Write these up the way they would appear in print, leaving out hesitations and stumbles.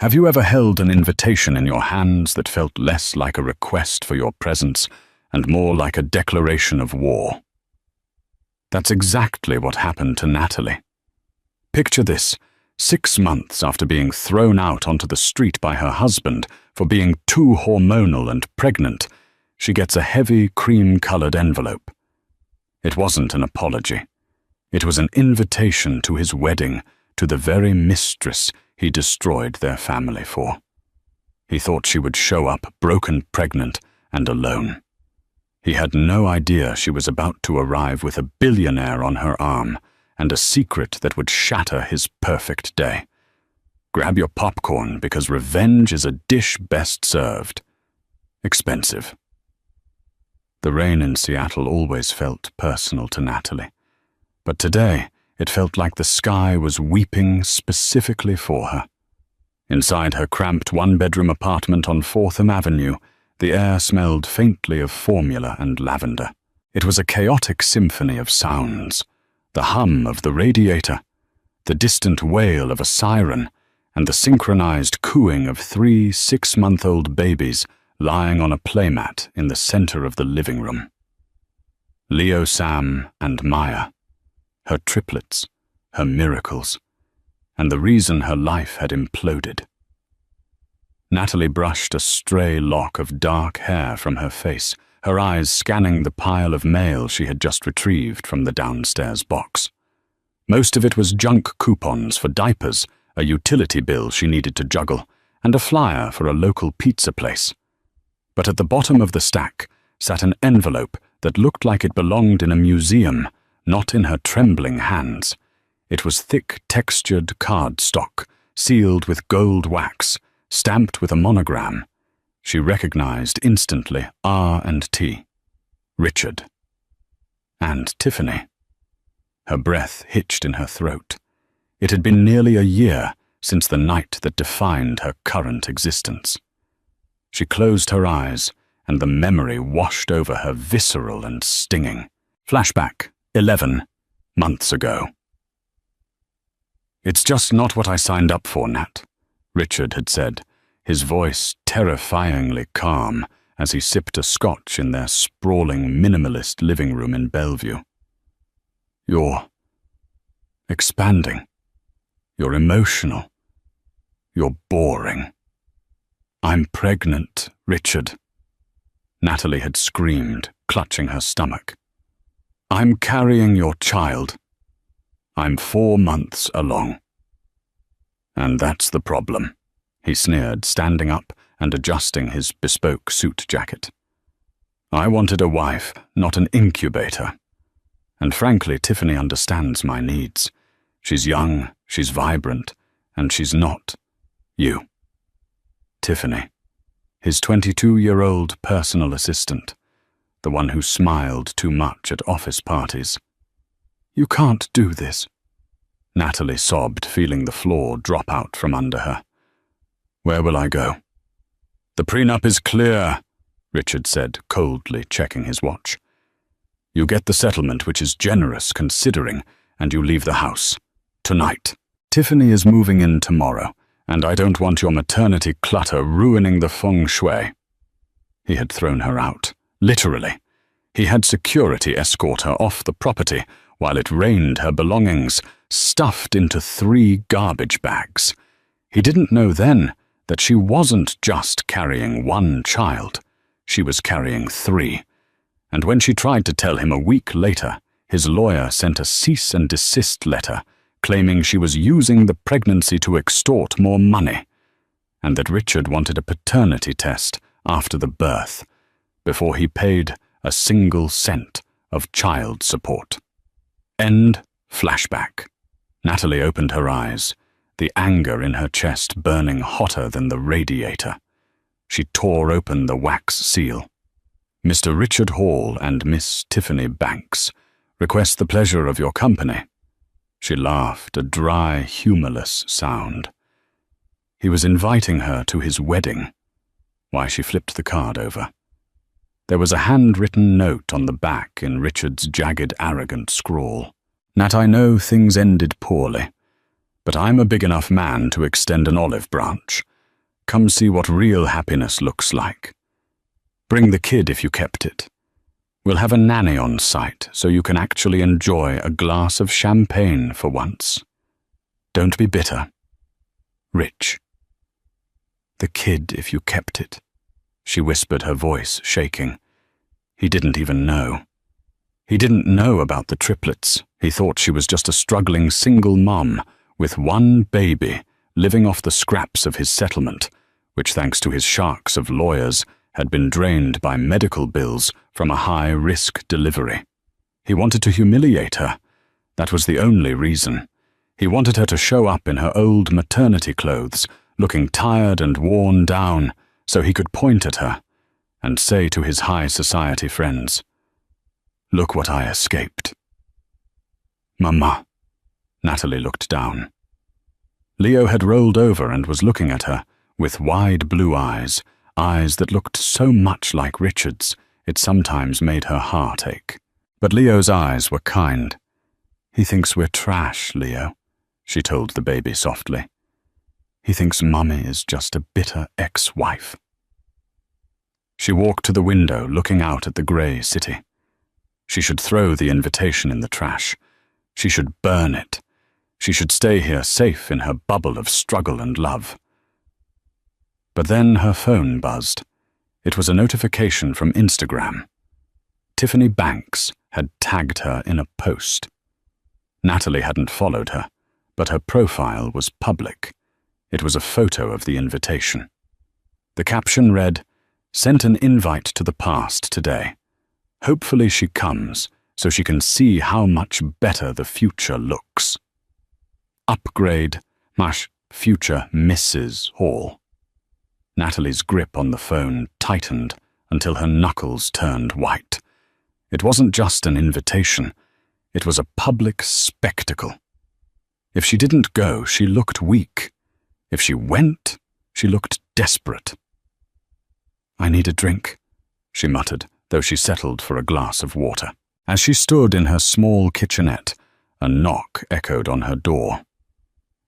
Have you ever held an invitation in your hands that felt less like a request for your presence and more like a declaration of war? That's exactly what happened to Natalie. Picture this: 6 months after being thrown out onto the street by her husband for being too hormonal and pregnant, she gets a heavy cream-colored envelope. It wasn't an apology. It was an invitation to his wedding to the very mistress he destroyed their family for. He thought she would show up broken, pregnant, and alone. He had no idea she was about to arrive with a billionaire on her arm and a secret that would shatter his perfect day. Grab your popcorn, because revenge is a dish best served. Expensive. The rain in Seattle always felt personal to Natalie, but today it felt like the sky was weeping specifically for her. Inside her cramped one-bedroom apartment on 4th Avenue, the air smelled faintly of formula and lavender. It was a chaotic symphony of sounds: the hum of the radiator, the distant wail of a siren, and the synchronized cooing of 3 6-month-old babies lying on a playmat in the center of the living room. Leo, Sam, and Maya, her triplets, her miracles, and the reason her life had imploded. Natalie brushed a stray lock of dark hair from her face, her eyes scanning the pile of mail she had just retrieved from the downstairs box. Most of it was junk coupons for diapers, a utility bill she needed to juggle, and a flyer for a local pizza place. But at the bottom of the stack sat an envelope that looked like it belonged in a museum, not in her trembling hands. It was thick, textured cardstock, sealed with gold wax, stamped with a monogram. She recognized instantly R&T, Richard, and Tiffany. Her breath hitched in her throat. It had been nearly a year since the night that defined her current existence. She closed her eyes, and the memory washed over her, visceral and stinging. Flashback, 11 months ago. "It's just not what I signed up for, Nat," Richard had said, his voice terrifyingly calm as he sipped a scotch in their sprawling minimalist living room in Bellevue. "You're expanding. You're emotional. You're boring." "I'm pregnant, Richard," Natalie had screamed, clutching her stomach. "I'm carrying your child. I'm 4 months along." "And that's the problem," he sneered, standing up and adjusting his bespoke suit jacket. "I wanted a wife, not an incubator. And frankly, Tiffany understands my needs. She's young, she's vibrant, and she's not you." Tiffany, his 22-year-old personal assistant, the one who smiled too much at office parties. "You can't do this," Natalie sobbed, feeling the floor drop out from under her. "Where will I go?" "The prenup is clear," Richard said, coldly checking his watch. "You get the settlement, which is generous considering, and you leave the house. Tonight. Tiffany is moving in tomorrow, and I don't want your maternity clutter ruining the feng shui." He had thrown her out, literally. He had security escort her off the property while it rained her belongings, stuffed into 3 garbage bags. He didn't know then that she wasn't just carrying 1 child. She was carrying 3. And when she tried to tell him a week later, his lawyer sent a cease and desist letter claiming she was using the pregnancy to extort more money, and that Richard wanted a paternity test after the birth, before he paid a single cent of child support. End flashback. Natalie opened her eyes, the anger in her chest burning hotter than the radiator. She tore open the wax seal. "Mr. Richard Hall and Miss Tiffany Banks request the pleasure of your company." She laughed, a dry, humorless sound. He was inviting her to his wedding. Why, she flipped the card over. There was a handwritten note on the back in Richard's jagged, arrogant scrawl. "Nat, I know things ended poorly, but I'm a big enough man to extend an olive branch, Come see what real happiness looks like. Bring the kid if you kept it. We'll have a nanny on site so you can actually enjoy a glass of champagne for once. Don't be bitter. Rich. The kid if you kept it, she whispered, her voice shaking. He didn't even know. He didn't know about the triplets. He thought she was just a struggling single mom with one baby living off the scraps of his settlement, which, thanks to his sharks of lawyers, had been drained by medical bills from a high-risk delivery. He wanted to humiliate her. That was the only reason. He wanted her to show up in her old maternity clothes, looking tired and worn down, so he could point at her and say to his high society friends, "Look what I escaped." "Mama." Natalie looked down. Leo had rolled over and was looking at her with wide blue eyes, eyes that looked so much like Richard's, it sometimes made her heart ache. But Leo's eyes were kind. "He thinks we're trash, Leo," she told the baby softly. "He thinks Mummy is just a bitter ex-wife." She walked to the window, looking out at the grey city. She should throw the invitation in the trash. She should burn it. She should stay here safe in her bubble of struggle and love. But then her phone buzzed. It was a notification from Instagram. Tiffany Banks had tagged her in a post. Natalie hadn't followed her, but her profile was public. It was a photo of the invitation. The caption read, "Sent an invite to the past today. Hopefully she comes so she can see how much better the future looks. Upgrade / future Mrs. Hall." Natalie's grip on the phone tightened until her knuckles turned white. It wasn't just an invitation. It was a public spectacle. If she didn't go, she looked weak. If she went, she looked desperate. "I need a drink," she muttered, though she settled for a glass of water. As she stood in her small kitchenette, a knock echoed on her door.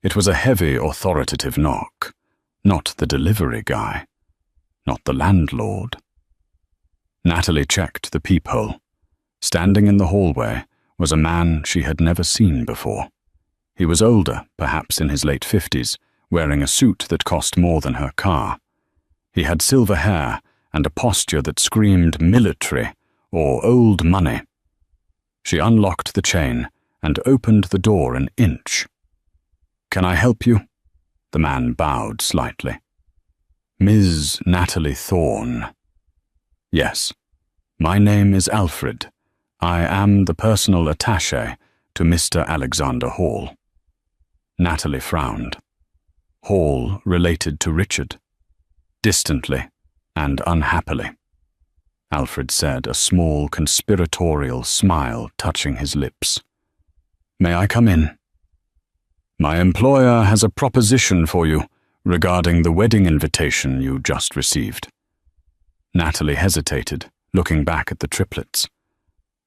It was a heavy, authoritative knock. Not the delivery guy. Not the landlord. Natalie checked the peephole. Standing in the hallway was a man she had never seen before. He was older, perhaps in his late 50s, wearing a suit that cost more than her car. He had silver hair and a posture that screamed military or old money. She unlocked the chain and opened the door an inch. "Can I help you?" The man bowed slightly. "Ms. Natalie Thorne." "Yes. My name is Alfred. I am the personal attaché to Mr. Alexander Hall." Natalie frowned. Hall related to Richard. Distantly and unhappily. Alfred said, a small conspiratorial smile touching his lips. "May I come in?" "My employer has a proposition for you regarding the wedding invitation you just received." Natalie hesitated, looking back at the triplets.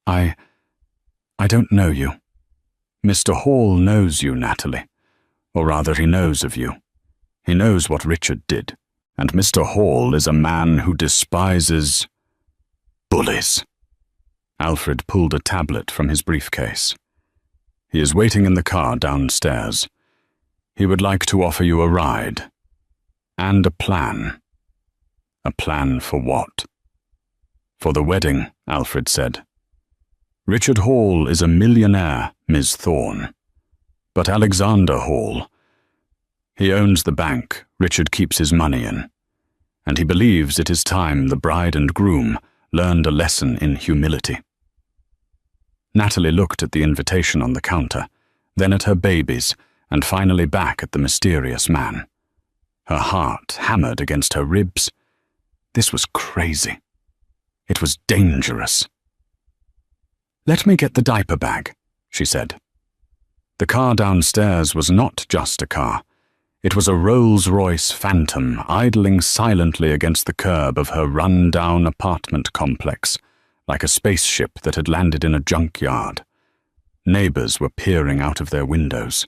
I don't know you." "Mr. Hall knows you, Natalie. Or rather, he knows of you. He knows what Richard did. And Mr. Hall is a man who despises bullies." Alfred pulled a tablet from his briefcase. "He is waiting in the car downstairs. He would like to offer you a ride. And a plan." "A plan for what?" "For the wedding," Alfred said. "Richard Hall is a millionaire, Ms. Thorne. But Alexander Hall, he owns the bank Richard keeps his money in, and he believes it is time the bride and groom learned a lesson in humility." Natalie looked at the invitation on the counter, then at her babies, and finally back at the mysterious man. Her heart hammered against her ribs. This was crazy. It was dangerous. "Let me get the diaper bag," she said. The car downstairs was not just a car. It was a Rolls-Royce Phantom idling silently against the curb of her run-down apartment complex, like a spaceship that had landed in a junkyard. Neighbors were peering out of their windows.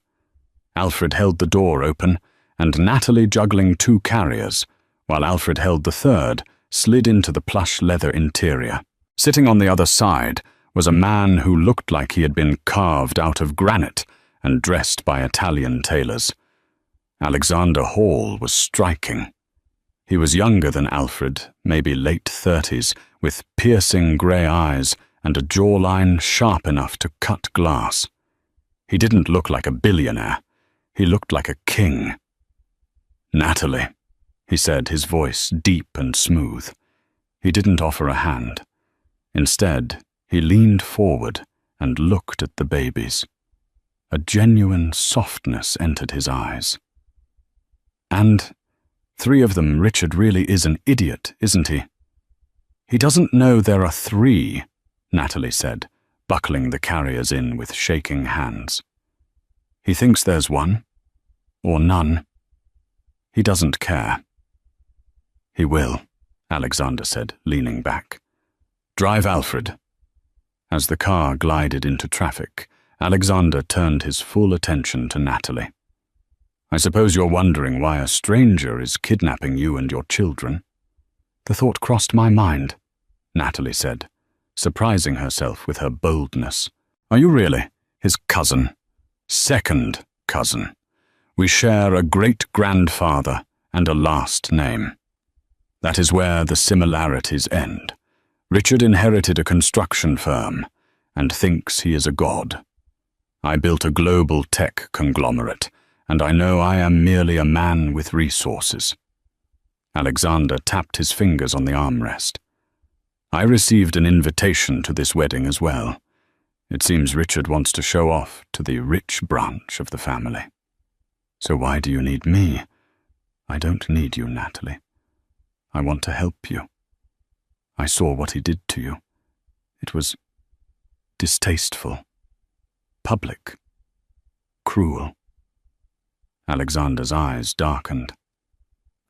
Alfred held the door open, and Natalie, juggling 2 carriers, while Alfred held the third, slid into the plush leather interior. Sitting on the other side was a man who looked like he had been carved out of granite and dressed by Italian tailors. Alexander Hall was striking. He was younger than Alfred, maybe late 30s, with piercing grey eyes and a jawline sharp enough to cut glass. He didn't look like a billionaire. He looked like a king. "Natalie," he said, his voice deep and smooth. He didn't offer a hand. Instead, he leaned forward and looked at the babies. A genuine softness entered his eyes. "And 3 of them, Richard really is an idiot, isn't he?" "He doesn't know there are 3, Natalie said, buckling the carriers in with shaking hands. "He thinks there's 1, or none. He doesn't care." "He will," Alexander said, leaning back. "Drive Alfred." As the car glided into traffic, Alexander turned his full attention to Natalie. "I suppose you're wondering why a stranger is kidnapping you and your children." "The thought crossed my mind," Natalie said, surprising herself with her boldness. "Are you really his cousin? Second cousin. We share a great-grandfather and a last name. That is where the similarities end. Richard inherited a construction firm and thinks he is a god. I built a global tech conglomerate, and I know I am merely a man with resources." Alexander tapped his fingers on the armrest. "I received an invitation to this wedding as well. It seems Richard wants to show off to the rich branch of the family." "So why do you need me?" "I don't need you, Natalie. I want to help you. I saw what he did to you. It was distasteful, public, cruel." Alexander's eyes darkened.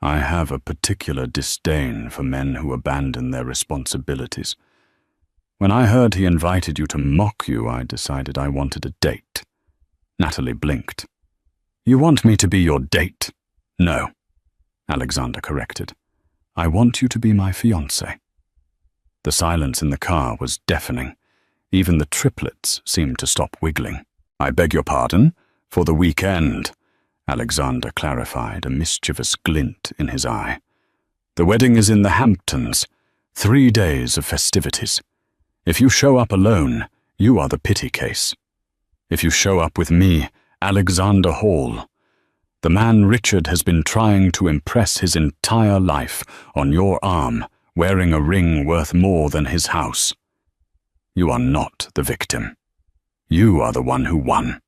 "I have a particular disdain for men who abandon their responsibilities. When I heard he invited you to mock you, I decided I wanted a date." Natalie blinked. "You want me to be your date?" "No," Alexander corrected. "I want you to be my fiancé." The silence in the car was deafening. Even the triplets seemed to stop wiggling. "I beg your pardon? For the weekend," Alexander clarified, a mischievous glint in his eye. "The wedding is in the Hamptons. 3 days of festivities. If you show up alone, you are the pity case. If you show up with me, Alexander Hall, the man Richard has been trying to impress his entire life on your arm, wearing a ring worth more than his house. You are not the victim. You are the one who won.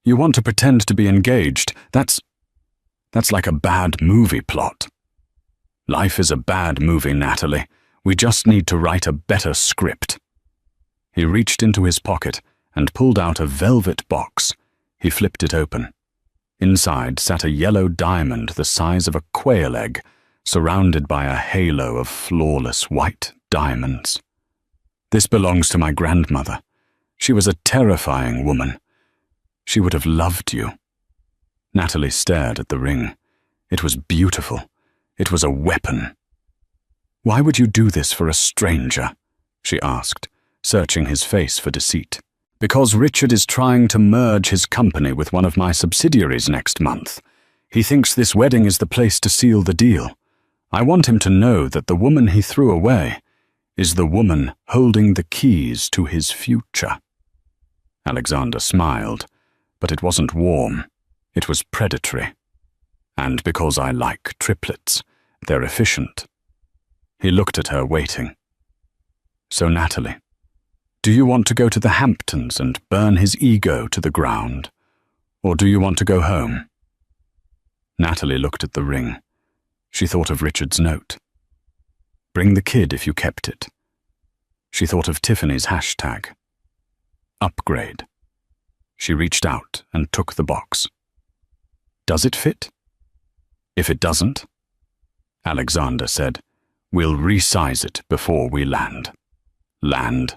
You want to pretend to be engaged. That's like a bad movie plot." "Life is a bad movie, Natalie. We just need to write a better script." He reached into his pocket and pulled out a velvet box. He flipped it open. Inside sat a yellow diamond the size of a quail egg, surrounded by a halo of flawless white diamonds. "This belongs to my grandmother. She was a terrifying woman. She would have loved you." Natalie stared at the ring. It was beautiful. It was a weapon. "Why would you do this for a stranger?" she asked, searching his face for deceit. "Because Richard is trying to merge his company with one of my subsidiaries next month. He thinks this wedding is the place to seal the deal. I want him to know that the woman he threw away is the woman holding the keys to his future." Alexander smiled, but it wasn't warm. It was predatory. "And because I like triplets, they're efficient." He looked at her, waiting. "So, Natalie, do you want to go to the Hamptons and burn his ego to the ground, or do you want to go home?" Natalie looked at the ring. She thought of Richard's note. "Bring the kid if you kept it." She thought of Tiffany's hashtag. "Upgrade." She reached out and took the box. "Does it fit?" "If it doesn't," Alexander said, "we'll resize it before we land." "Land?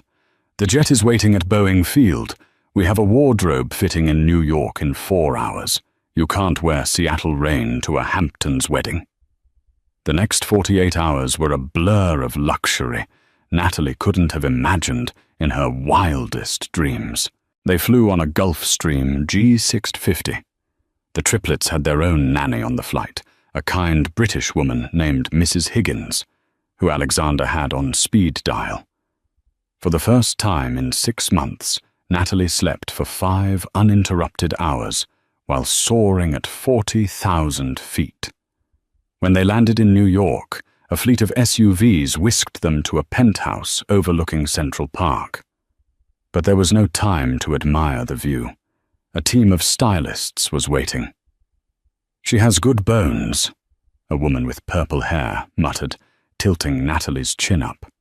The jet is waiting at Boeing Field. We have a wardrobe fitting in New York in 4 hours. You can't wear Seattle rain to a Hamptons wedding. The next 48 hours were a blur of luxury Natalie couldn't have imagined in her wildest dreams. They flew on a Gulfstream G650. The triplets had their own nanny on the flight, a kind British woman named Mrs. Higgins, who Alexander had on speed dial. For the first time in 6 months, Natalie slept for 5 uninterrupted hours while soaring at 40,000 feet. When they landed in New York, a fleet of SUVs whisked them to a penthouse overlooking Central Park. But there was no time to admire the view. A team of stylists was waiting. "She has good bones," a woman with purple hair muttered, tilting Natalie's chin up.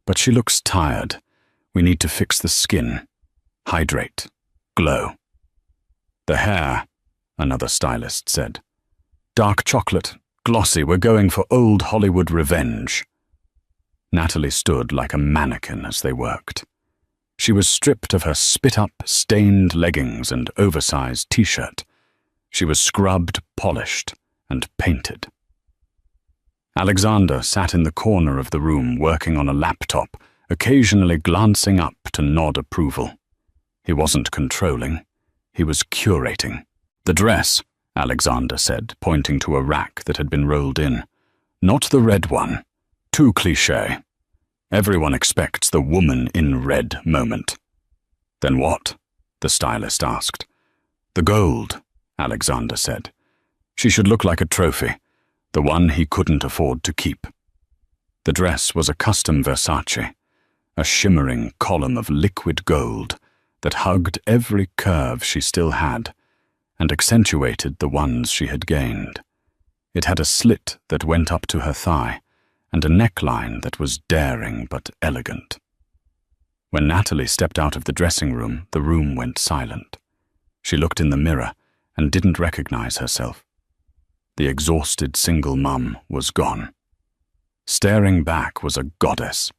"But she looks tired. We need to fix the skin. Hydrate. Glow." "The hair," another stylist said. "Dark chocolate. Glossy. We're going for old Hollywood revenge." Natalie stood like a mannequin as they worked. She was stripped of her spit-up, stained leggings and oversized t-shirt. She was scrubbed, polished, and painted. Alexander sat in the corner of the room working on a laptop, occasionally glancing up to nod approval. He wasn't controlling. He was curating. "The dress," Alexander said, pointing to a rack that had been rolled in. "Not the red one. Too cliché. Everyone expects the woman in red moment." "Then what?" the stylist asked. "The gold," Alexander said. "She should look like a trophy, the one he couldn't afford to keep." The dress was a custom Versace, a shimmering column of liquid gold that hugged every curve she still had and accentuated the ones she had gained. It had a slit that went up to her thigh and a neckline that was daring but elegant. When Natalie stepped out of the dressing room, the room went silent. She looked in the mirror and didn't recognize herself. The exhausted single mum was gone. Staring back was a goddess,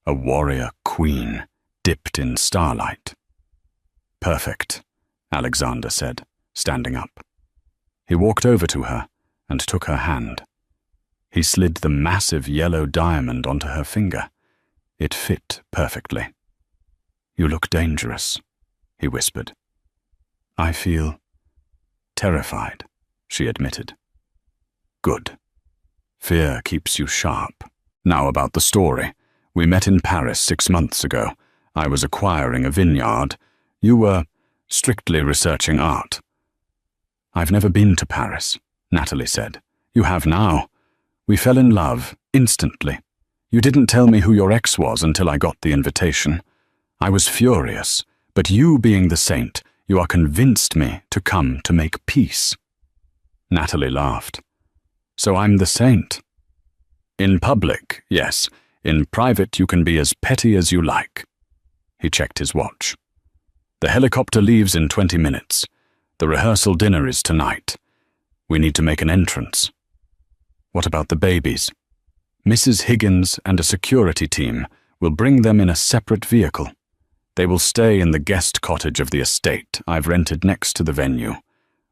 a warrior queen dipped in starlight. "Perfect," Alexander said, standing up. He walked over to her and took her hand. He slid the massive yellow diamond onto her finger. It fit perfectly. "You look dangerous," he whispered. "I feel terrified," she admitted. "Good. Fear keeps you sharp. Now about the story. We met in Paris 6 months ago. I was acquiring a vineyard. You were strictly researching art." "I've never been to Paris," Natalie said. "You have now. We fell in love, instantly. You didn't tell me who your ex was until I got the invitation. I was furious, but you being the saint, you are convinced me to come to make peace." Natalie laughed. "So I'm the saint?" "In public, yes. In private, you can be as petty as you like." He checked his watch. "The helicopter leaves in 20 minutes. The rehearsal dinner is tonight. We need to make an entrance." "What about the babies?" "Mrs. Higgins and a security team will bring them in a separate vehicle. They will stay in the guest cottage of the estate I've rented next to the venue.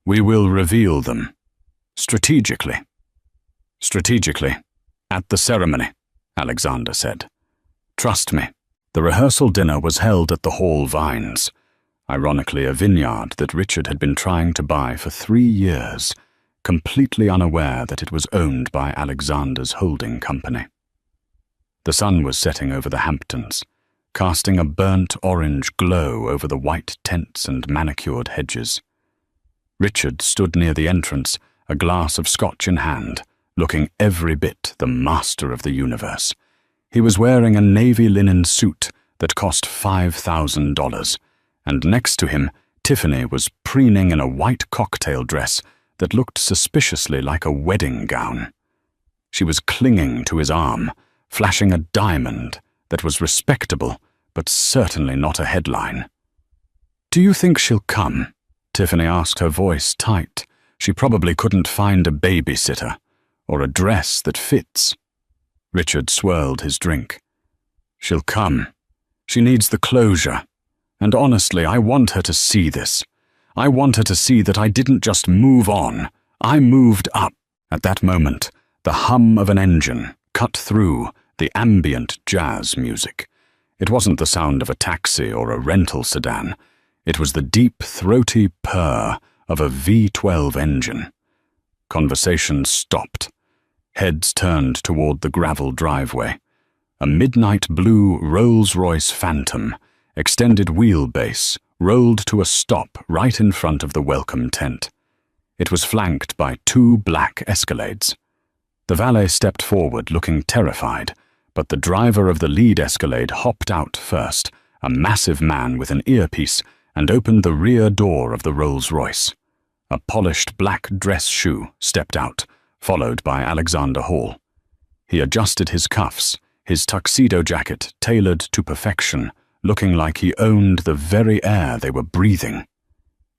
We will reveal them. Strategically." "Strategically. At the ceremony," Alexander said. "Trust me." The rehearsal dinner was held at the Hall Vines, ironically a vineyard that Richard had been trying to buy for 3 years, completely unaware that it was owned by Alexander's holding company. The sun was setting over the Hamptons, casting a burnt orange glow over the white tents and manicured hedges. Richard stood near the entrance, a glass of scotch in hand, looking every bit the master of the universe. He was wearing a navy linen suit that cost $5,000, and next to him, Tiffany was preening in a white cocktail dress that looked suspiciously like a wedding gown. She was clinging to his arm, flashing a diamond that was respectable, but certainly not a headline. "Do you think she'll come?" Tiffany asked, her voice tight. She probably couldn't find a babysitter or a dress that fits. Richard swirled his drink. "She'll come. She needs the closure. And honestly, I want her to see this. I want her to see that I didn't just move on. I moved up. At that moment, the hum of an engine cut through the ambient jazz music. It wasn't the sound of a taxi or a rental sedan. It was the deep, throaty purr of a V12 engine. Conversation stopped. Heads turned toward the gravel driveway. A midnight blue Rolls-Royce Phantom, extended wheelbase, rolled to a stop right in front of the welcome tent. It was flanked by 2 black Escalades. The valet stepped forward, looking terrified, but the driver of the lead Escalade hopped out first, a massive man with an earpiece, and opened the rear door of the Rolls-Royce. A polished black dress shoe stepped out, followed by Alexander Hall. He adjusted his cuffs, his tuxedo jacket tailored to perfection, looking like he owned the very air they were breathing.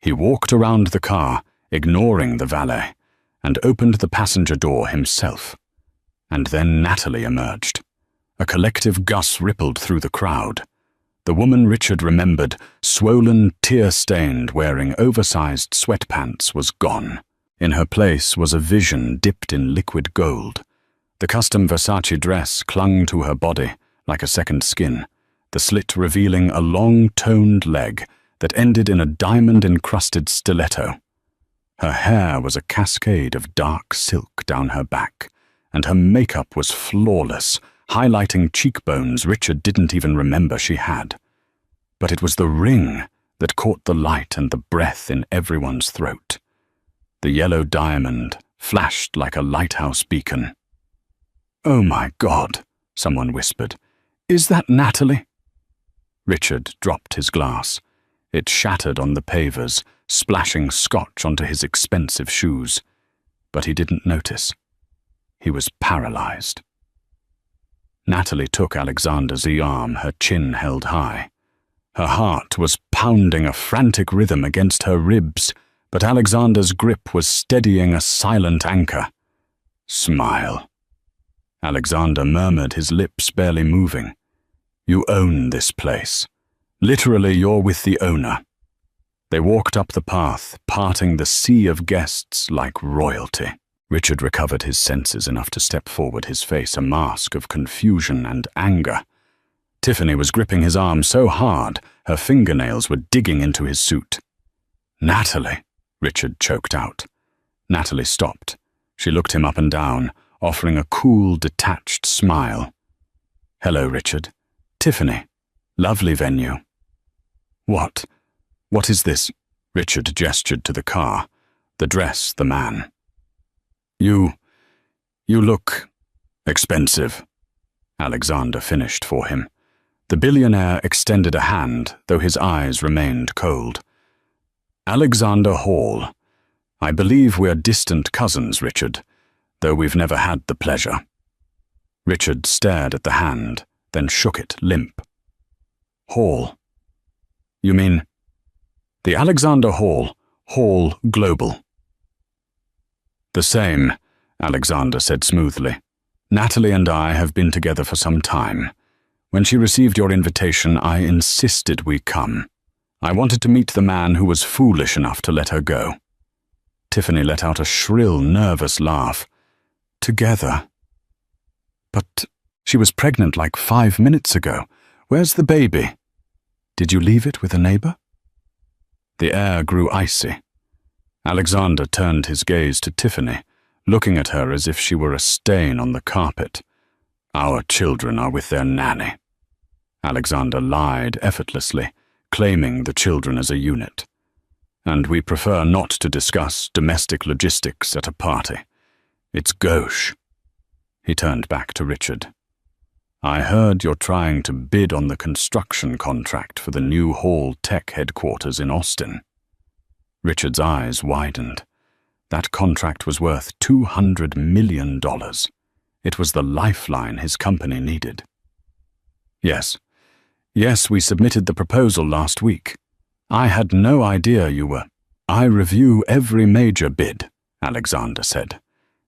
He walked around the car, ignoring the valet, and opened the passenger door himself. And then Natalie emerged. A collective gus rippled through the crowd. The woman Richard remembered, swollen, tear-stained, wearing oversized sweatpants, was gone. In her place was a vision dipped in liquid gold. The custom Versace dress clung to her body like a second skin, the slit revealing a long, toned leg that ended in a diamond-encrusted stiletto. Her hair was a cascade of dark silk down her back, and her makeup was flawless, highlighting cheekbones Richard didn't even remember she had. But it was the ring that caught the light and the breath in everyone's throat. The yellow diamond flashed like a lighthouse beacon. "Oh my God," someone whispered. "Is that Natalie?" Richard dropped his glass. It shattered on the pavers, splashing scotch onto his expensive shoes. But he didn't notice. He was paralyzed. Natalie took Alexander's arm, her chin held high. Her heart was pounding a frantic rhythm against her ribs, but Alexander's grip was steadying a silent anchor. "Smile." Alexander murmured, his lips barely moving. "You own this place. Literally, you're with the owner." They walked up the path, parting the sea of guests like royalty. Richard recovered his senses enough to step forward, his face a mask of confusion and anger. Tiffany was gripping his arm so hard, her fingernails were digging into his suit. "Natalie," Richard choked out. Natalie stopped. She looked him up and down, offering a cool, detached smile. "Hello, Richard. Tiffany. Lovely venue." "What? What is this?" Richard gestured to the car, the dress, the man. You look expensive," Alexander finished for him. The billionaire extended a hand, though his eyes remained cold. "Alexander Hall. I believe we're distant cousins, Richard, though we've never had the pleasure." Richard stared at the hand, then shook it limp. "Hall. You mean the Alexander Hall, Hall Global?" "The same," Alexander said smoothly. "Natalie and I have been together for some time. When she received your invitation, I insisted we come. I wanted to meet the man who was foolish enough to let her go." Tiffany let out a shrill, nervous laugh. "Together? But she was pregnant like 5 minutes ago. Where's the baby? Did you leave it with a neighbor?" The air grew icy. Alexander turned his gaze to Tiffany, looking at her as if she were a stain on the carpet. "Our children are with their nanny." Alexander lied effortlessly, claiming the children as a unit. "And we prefer not to discuss domestic logistics at a party. It's gauche." He turned back to Richard. "I heard you're trying to bid on the construction contract for the new Hall Tech headquarters in Austin." Richard's eyes widened. That contract was worth $200 million. It was the lifeline his company needed. Yes, we submitted the proposal last week. I had no idea you were." "I review every major bid," Alexander said.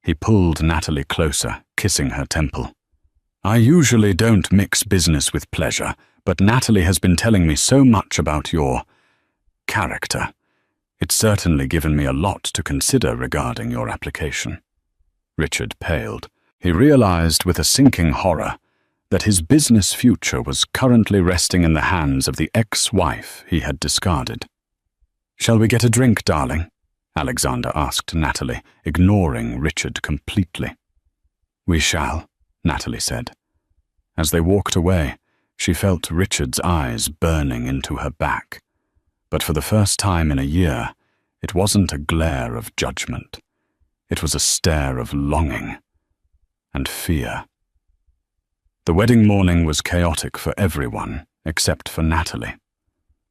He pulled Natalie closer, kissing her temple. "I usually don't mix business with pleasure, but Natalie has been telling me so much about your character. It's certainly given me a lot to consider regarding your application." Richard paled. He realized with a sinking horror that his business future was currently resting in the hands of the ex-wife he had discarded. "Shall we get a drink, darling?" Alexander asked Natalie, ignoring Richard completely. "We shall," Natalie said. As they walked away, she felt Richard's eyes burning into her back. But for the first time in a year, it wasn't a glare of judgment. It was a stare of longing and fear. The wedding morning was chaotic for everyone except for Natalie.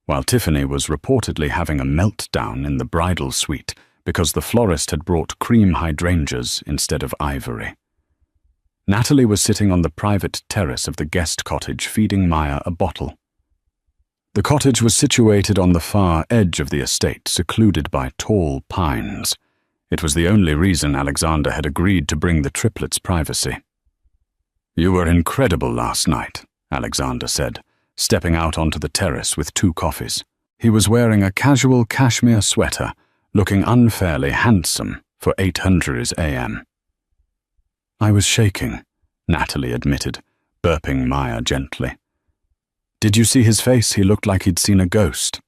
While Tiffany was reportedly having a meltdown in the bridal suite because the florist had brought cream hydrangeas instead of ivory. Natalie was sitting on the private terrace of the guest cottage feeding Maya a bottle. The cottage was situated on the far edge of the estate, secluded by tall pines. It was the only reason Alexander had agreed to bring the triplets privacy. "You were incredible last night," Alexander said, stepping out onto the terrace with 2 coffees. He was wearing a casual cashmere sweater, looking unfairly handsome for 800 a.m. "I was shaking," Natalie admitted, burping Maya gently. "Did you see his face? He looked like he'd seen a ghost."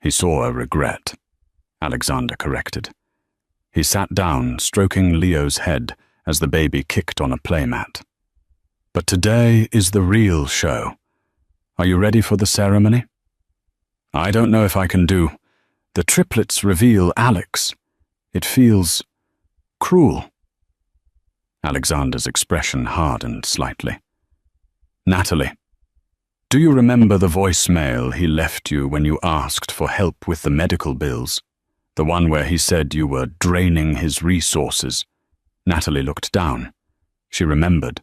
"He saw a regret," Alexander corrected. He sat down, stroking Leo's head as the baby kicked on a playmat. "But today is the real show. Are you ready for the ceremony?" "I don't know if I can do. The triplets reveal Alex. It feels cruel." Alexander's expression hardened slightly. "Natalie, do you remember the voicemail he left you when you asked for help with the medical bills? The one where he said you were draining his resources?" Natalie looked down. She remembered.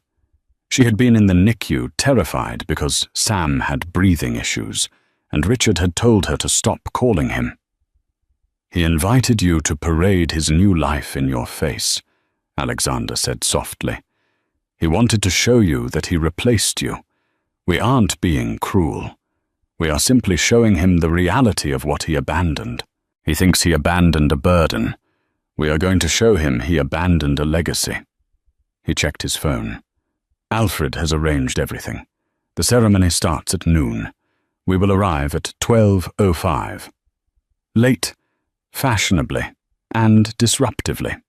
She had been in the NICU, terrified because Sam had breathing issues, and Richard had told her to stop calling him. "He invited you to parade his new life in your face," Alexander said softly. "He wanted to show you that he replaced you. We aren't being cruel. We are simply showing him the reality of what he abandoned. He thinks he abandoned a burden. We are going to show him he abandoned a legacy." He checked his phone. "Alfred has arranged everything. The ceremony starts at noon. We will arrive at 12:05. Late, fashionably, and disruptively."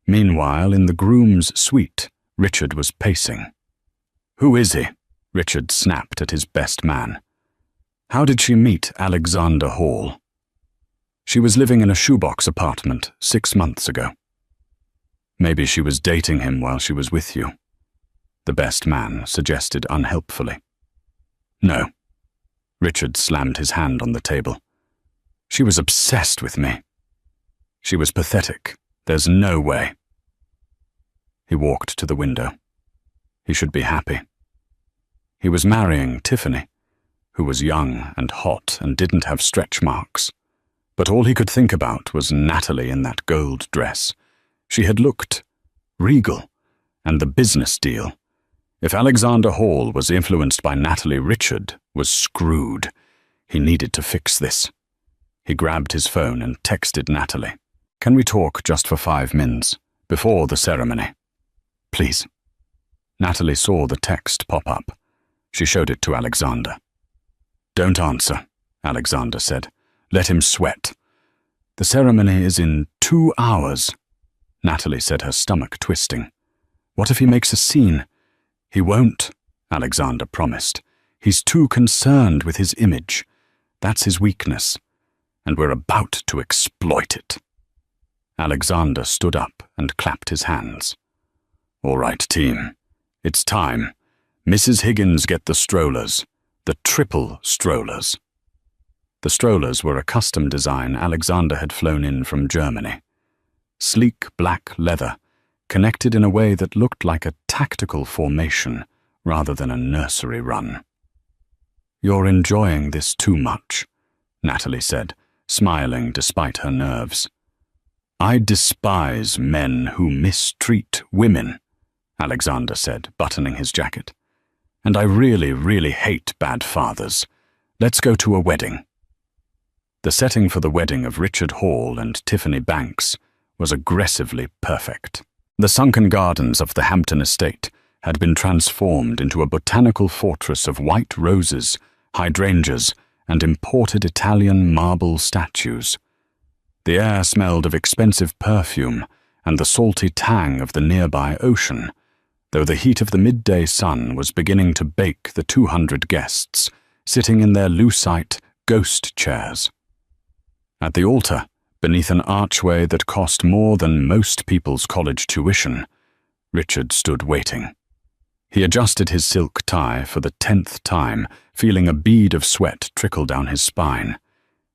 Meanwhile, in the groom's suite, Richard was pacing. "Who is he?" Richard snapped at his best man. "How did she meet Alexander Hall?" "She was living in a shoebox apartment 6 months ago." "Maybe she was dating him while she was with you," the best man suggested unhelpfully. "No." Richard slammed his hand on the table. "She was obsessed with me. She was pathetic. There's no way." He walked to the window. He should be happy. He was marrying Tiffany, who was young and hot and didn't have stretch marks. But all he could think about was Natalie in that gold dress. She had looked regal, and the business deal. If Alexander Hall was influenced by Natalie, Richard was screwed. He needed to fix this. He grabbed his phone and texted Natalie. "Can we talk just for 5 minutes, before the ceremony? Please." Natalie saw the text pop up. She showed it to Alexander. "Don't answer," Alexander said. "Let him sweat." "The ceremony is in 2 hours," Natalie said, her stomach twisting. "What if he makes a scene?" "He won't," Alexander promised. "He's too concerned with his image. That's his weakness, and we're about to exploit it." Alexander stood up and clapped his hands. "All right, team. It's time. Mrs. Higgins, get the strollers. The triple strollers." The strollers were a custom design Alexander had flown in from Germany. Sleek black leather, connected in a way that looked like a tactical formation rather than a nursery run. "You're enjoying this too much," Natalie said, smiling despite her nerves. "I despise men who mistreat women," Alexander said, buttoning his jacket. "And I really, really hate bad fathers. Let's go to a wedding." The setting for the wedding of Richard Hall and Tiffany Banks was aggressively perfect. The sunken gardens of the Hampton estate had been transformed into a botanical fortress of white roses, hydrangeas, and imported Italian marble statues. The air smelled of expensive perfume and the salty tang of the nearby ocean, though the heat of the midday sun was beginning to bake the 200 guests sitting in their lucite ghost chairs. At the altar, beneath an archway that cost more than most people's college tuition, Richard stood waiting. He adjusted his silk tie for the 10th time, feeling a bead of sweat trickle down his spine.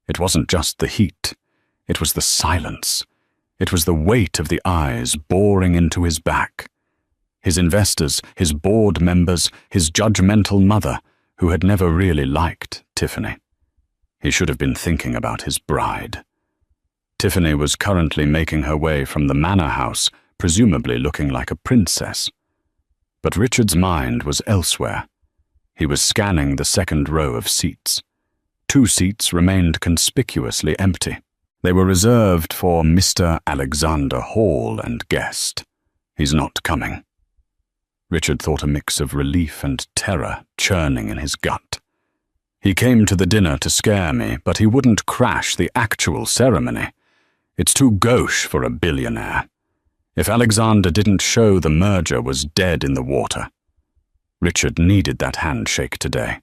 It wasn't just the heat. It was the silence. It was the weight of the eyes boring into his back. His investors, his board members, his judgmental mother, who had never really liked Tiffany. He should have been thinking about his bride. Tiffany was currently making her way from the manor house, presumably looking like a princess. But Richard's mind was elsewhere. He was scanning the second row of seats. 2 seats remained conspicuously empty. They were reserved for Mr. Alexander Hall and guest. He's not coming. Richard thought a mix of relief and terror churning in his gut. He came to the dinner to scare me, but he wouldn't crash the actual ceremony. It's too gauche for a billionaire. If Alexander didn't show, the merger was dead in the water. Richard needed that handshake today.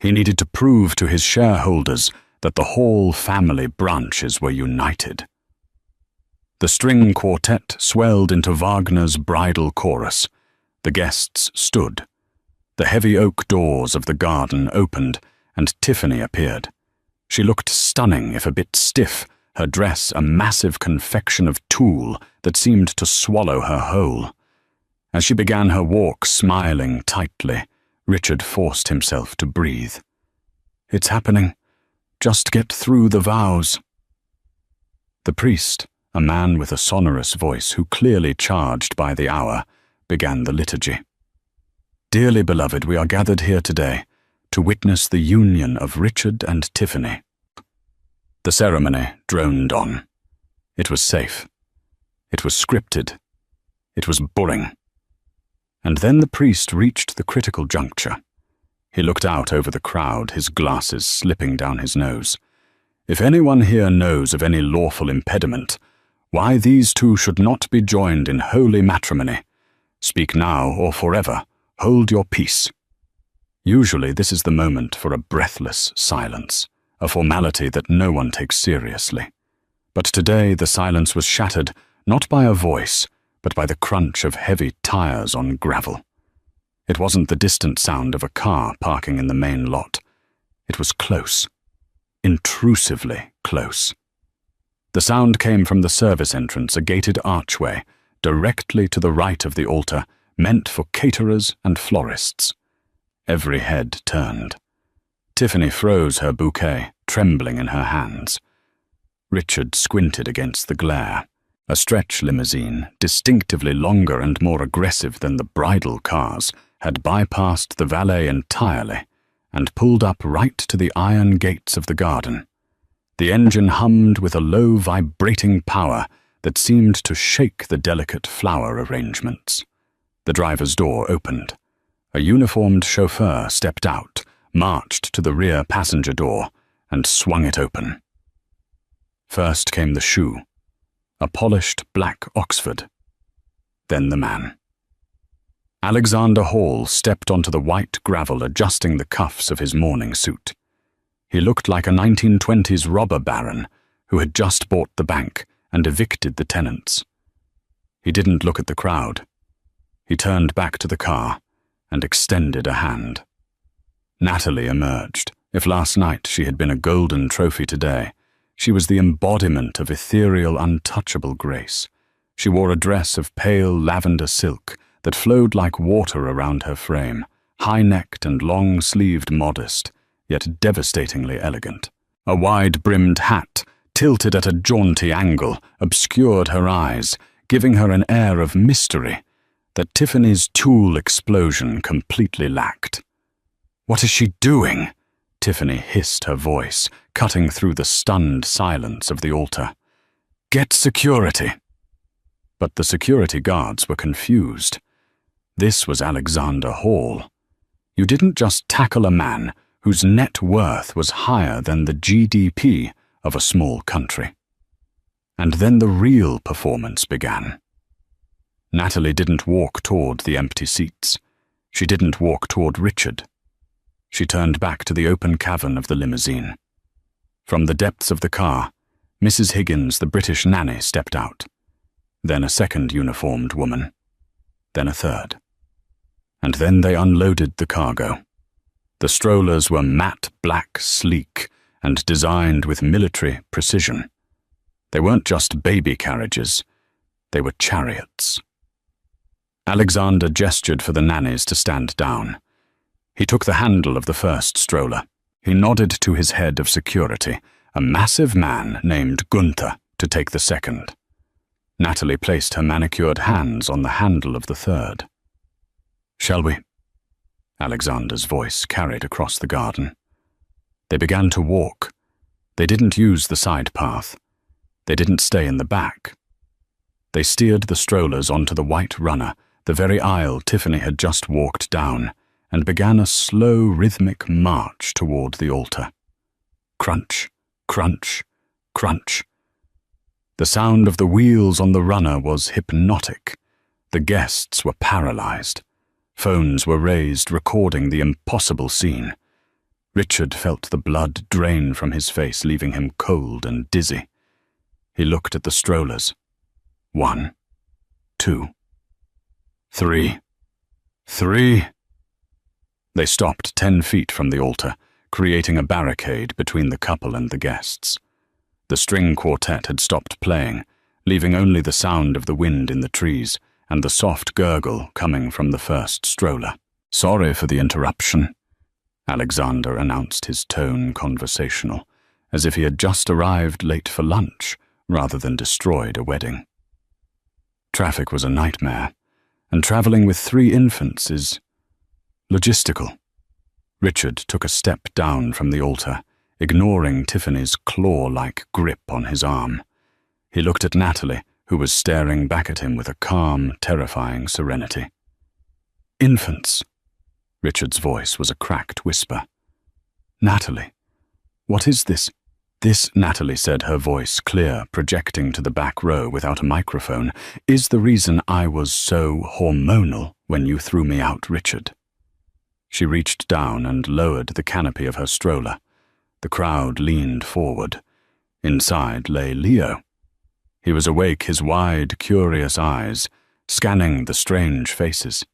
He needed to prove to his shareholders that the Hall family branches were united. The string quartet swelled into Wagner's bridal chorus. The guests stood. The heavy oak doors of the garden opened, and Tiffany appeared. She looked stunning, if a bit stiff, her dress a massive confection of tulle that seemed to swallow her whole. As she began her walk smiling tightly, Richard forced himself to breathe. It's happening. Just get through the vows. The priest, a man with a sonorous voice who clearly charged by the hour, began the liturgy. Dearly beloved, we are gathered here today to witness the union of Richard and Tiffany. The ceremony droned on. It was safe. It was scripted. It was boring. And then the priest reached the critical juncture. He looked out over the crowd, his glasses slipping down his nose. If anyone here knows of any lawful impediment, why these two should not be joined in holy matrimony, speak now or forever, hold your peace. Usually this is the moment for a breathless silence, a formality that no one takes seriously. But today the silence was shattered not by a voice, but by the crunch of heavy tires on gravel. It wasn't the distant sound of a car parking in the main lot. It was close, intrusively close. The sound came from the service entrance, a gated archway, directly to the right of the altar, meant for caterers and florists. Every head turned. Tiffany froze her bouquet, trembling in her hands. Richard squinted against the glare. A stretch limousine, distinctively longer and more aggressive than the bridal cars, had bypassed the valet entirely and pulled up right to the iron gates of the garden. The engine hummed with a low, vibrating power that seemed to shake the delicate flower arrangements. The driver's door opened. A uniformed chauffeur stepped out, marched to the rear passenger door, and swung it open. First came the shoe, a polished black Oxford. Then the man. Alexander Hall stepped onto the white gravel, adjusting the cuffs of his morning suit. He looked like a 1920s robber baron who had just bought the bank and evicted the tenants. He didn't look at the crowd. He turned back to the car and extended a hand. Natalie emerged. If last night she had been a golden trophy today, she was the embodiment of ethereal, untouchable grace. She wore a dress of pale lavender silk that flowed like water around her frame, high-necked and long-sleeved modest, yet devastatingly elegant. A wide-brimmed hat, tilted at a jaunty angle, obscured her eyes, giving her an air of mystery that Tiffany's tulle explosion completely lacked. "What is she doing?" Tiffany hissed her voice, cutting through the stunned silence of the altar. "Get security!" But the security guards were confused. This was Alexander Hall. You didn't just tackle a man whose net worth was higher than the GDP of a small country. And then the real performance began. Natalie didn't walk toward the empty seats. She didn't walk toward Richard. She turned back to the open cavern of the limousine. From the depths of the car, Mrs. Higgins, the British nanny, stepped out. Then a second uniformed woman. Then a third. And then they unloaded the cargo. The strollers were matte black, sleek, and designed with military precision. They weren't just baby carriages, they were chariots. Alexander gestured for the nannies to stand down. He took the handle of the first stroller. He nodded to his head of security, a massive man named Gunther, to take the second. Natalie placed her manicured hands on the handle of the third. "Shall we?" Alexander's voice carried across the garden. They began to walk. They didn't use the side path. They didn't stay in the back. They steered the strollers onto the white runner, the very aisle Tiffany had just walked down, and began a slow, rhythmic march toward the altar. Crunch, crunch, crunch. The sound of the wheels on the runner was hypnotic. The guests were paralyzed. Phones were raised, recording the impossible scene. Richard felt the blood drain from his face, leaving him cold and dizzy. He looked at the strollers. 1, 2, 3. 3. They stopped 10 feet from the altar, creating a barricade between the couple and the guests. The string quartet had stopped playing, leaving only the sound of the wind in the trees and the soft gurgle coming from the first stroller. "Sorry for the interruption," Alexander announced, his tone conversational, as if he had just arrived late for lunch rather than destroyed a wedding. Traffic was a nightmare, and traveling with 3 infants is logistical. Richard took a step down from the altar, ignoring Tiffany's claw-like grip on his arm. He looked at Natalie, who was staring back at him with a calm, terrifying serenity. "Infants." Richard's voice was a cracked whisper. "Natalie, what is this?" "This," Natalie said, her voice clear, projecting to the back row without a microphone, "is the reason I was so hormonal when you threw me out, Richard." She reached down and lowered the canopy of her stroller. The crowd leaned forward. Inside lay Leo. He was awake, his wide, curious eyes scanning the strange faces.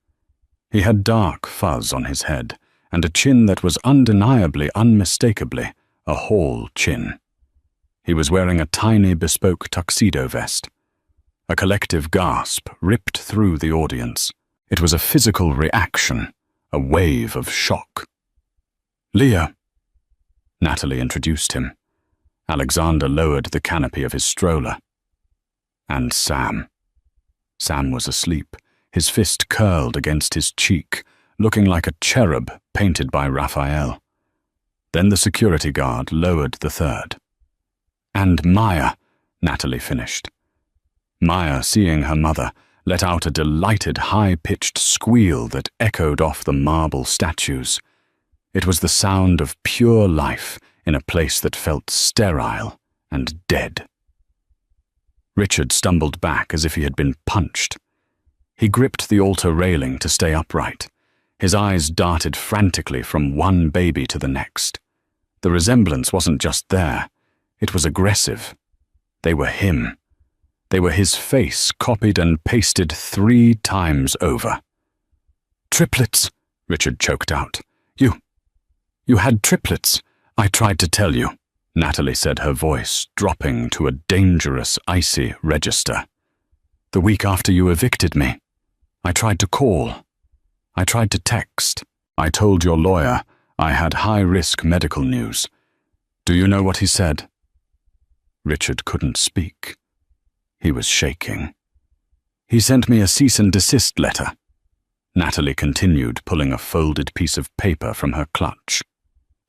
He had dark fuzz on his head and a chin that was undeniably, unmistakably a Hall chin. He was wearing a tiny bespoke tuxedo vest. A collective gasp ripped through the audience. It was a physical reaction, a wave of shock. "Leo," Natalie introduced him. Alexander lowered the canopy of his stroller. And Sam. Sam was asleep, his fist curled against his cheek, looking like a cherub painted by Raphael. Then the security guard lowered the third. "And Maya," Natalie finished. Maya, seeing her mother, let out a delighted high-pitched squeal that echoed off the marble statues. It was the sound of pure life in a place that felt sterile and dead. Richard stumbled back as if he had been punched. He gripped the altar railing to stay upright. His eyes darted frantically from one baby to the next. The resemblance wasn't just there, it was aggressive. They were him. They were his face, copied and pasted 3 times over. "Triplets," Richard choked out. You had triplets. I tried to tell you," Natalie said, her voice dropping to a dangerous, icy register. "The week after you evicted me. I tried to call. I tried to text. I told your lawyer I had high-risk medical news. Do you know what he said?" Richard couldn't speak. He was shaking. "He sent me a cease and desist letter," Natalie continued, pulling a folded piece of paper from her clutch.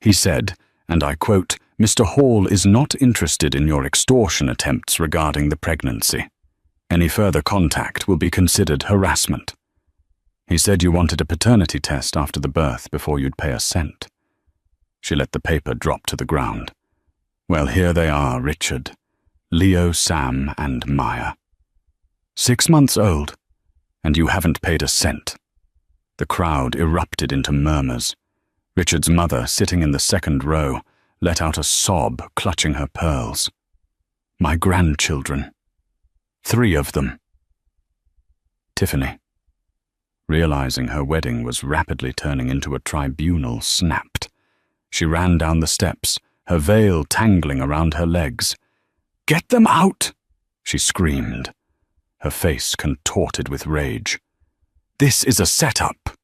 He said, and I quote, "Mr. Hall is not interested in your extortion attempts regarding the pregnancy. Any further contact will be considered harassment. He said you wanted a paternity test after the birth before you'd pay a cent." She let the paper drop to the ground. "Well, here they are, Richard. Leo, Sam, and Maya. 6 months old, and you haven't paid a cent." The crowd erupted into murmurs. Richard's mother, sitting in the second row, let out a sob, clutching her pearls. "My grandchildren. 3 of them." Tiffany, realizing her wedding was rapidly turning into a tribunal, snapped. She ran down the steps, her veil tangling around her legs. "Get them out!" she screamed, her face contorted with rage. "This is a setup."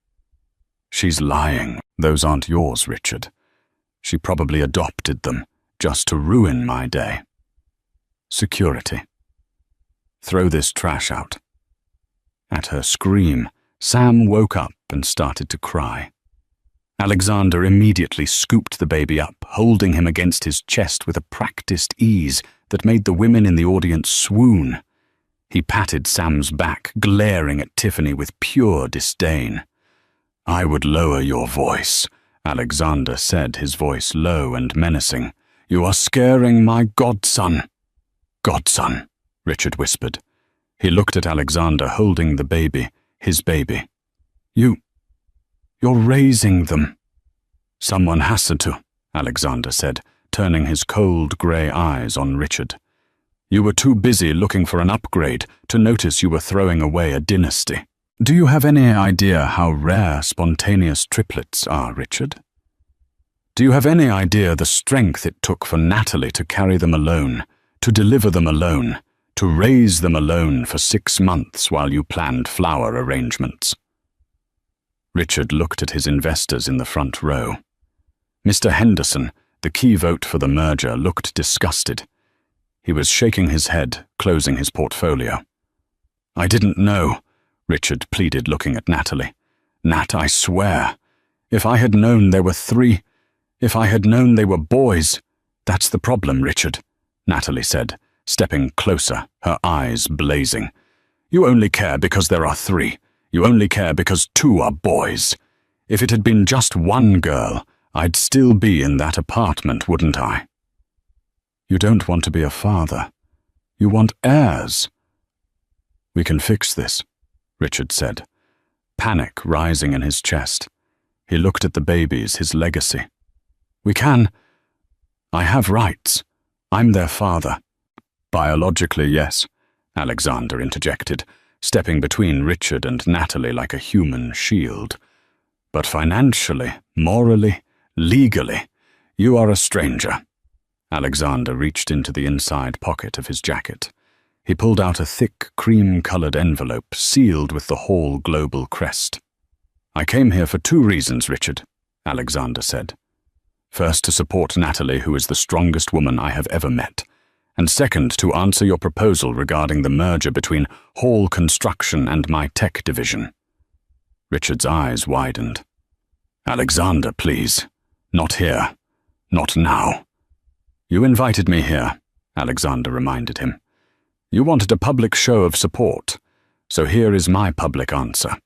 "She's lying. Those aren't yours, Richard. She probably adopted them just to ruin my day." "Security. Throw this trash out." At her scream, Sam woke up and started to cry. Alexander immediately scooped the baby up, holding him against his chest with a practiced ease that made the women in the audience swoon. He patted Sam's back, glaring at Tiffany with pure disdain. "I would lower your voice," Alexander said, his voice low and menacing. "You are scaring my godson." "Godson," Richard whispered. He looked at Alexander holding the baby, his baby. You're raising them." "Someone has to," Alexander said, turning his cold grey eyes on Richard. "You were too busy looking for an upgrade to notice you were throwing away a dynasty. Do you have any idea how rare spontaneous triplets are, Richard? Do you have any idea the strength it took for Natalie to carry them alone, to deliver them alone, to raise them alone for 6 months while you planned flower arrangements?" Richard looked at his investors in the front row. Mr. Henderson, the key vote for the merger, looked disgusted. He was shaking his head, closing his portfolio. "I didn't know," Richard pleaded, looking at Natalie. "Nat, I swear, if I had known there were 3, if I had known they were boys—" "That's the problem, Richard," Natalie said, stepping closer, her eyes blazing. "You only care because there are 3. You only care because 2 are boys. If it had been just 1 girl, I'd still be in that apartment, wouldn't I?" "You don't want to be a father. You want heirs." "We can fix this," Richard said, panic rising in his chest. He looked at the babies, his legacy. "We can. I have rights. I'm their father." "Biologically, yes," Alexander interjected, stepping between Richard and Natalie like a human shield. "But financially, morally, legally, you are a stranger." Alexander reached into the inside pocket of his jacket. He pulled out a thick, cream-colored envelope sealed with the Hall Global crest. "I came here for 2 reasons, Richard," Alexander said. "First, to support Natalie, who is the strongest woman I have ever met. And second, to answer your proposal regarding the merger between Hall Construction and my tech division." Richard's eyes widened. "Alexander, please. Not here. Not now." "You invited me here," Alexander reminded him. "You wanted a public show of support, so here is my public answer."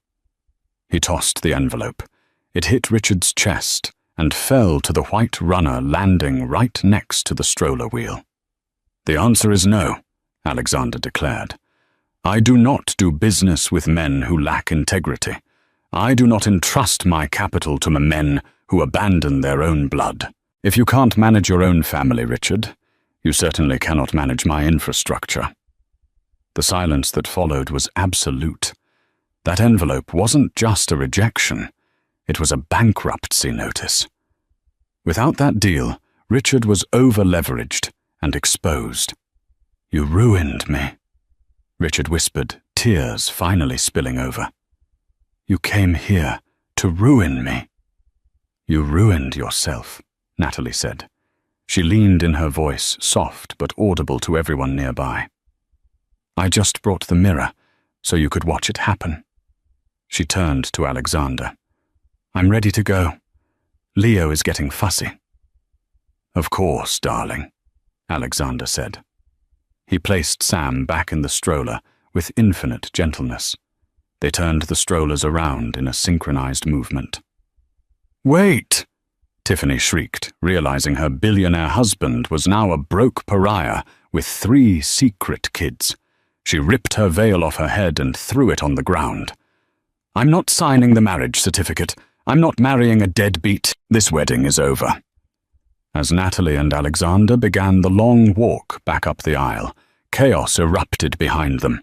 He tossed the envelope. It hit Richard's chest and fell to the white runner landing right next to the stroller wheel. "The answer is no," Alexander declared. "I do not do business with men who lack integrity. I do not entrust my capital to men who abandon their own blood. If you can't manage your own family, Richard, you certainly cannot manage my infrastructure." The silence that followed was absolute. That envelope wasn't just a rejection, it was a bankruptcy notice. Without that deal, Richard was over-leveraged and exposed. "You ruined me," Richard whispered, tears finally spilling over. "You came here to ruin me." "You ruined yourself," Natalie said. She leaned in, her voice soft but audible to everyone nearby. "I just brought the mirror so you could watch it happen." She turned to Alexander. "I'm ready to go. Leo is getting fussy." "Of course, darling," Alexander said. He placed Sam back in the stroller with infinite gentleness. They turned the strollers around in a synchronized movement. "Wait!" Tiffany shrieked, realizing her billionaire husband was now a broke pariah with 3 secret kids. She ripped her veil off her head and threw it on the ground. "I'm not signing the marriage certificate. I'm not marrying a deadbeat. This wedding is over." As Natalie and Alexander began the long walk back up the aisle, chaos erupted behind them.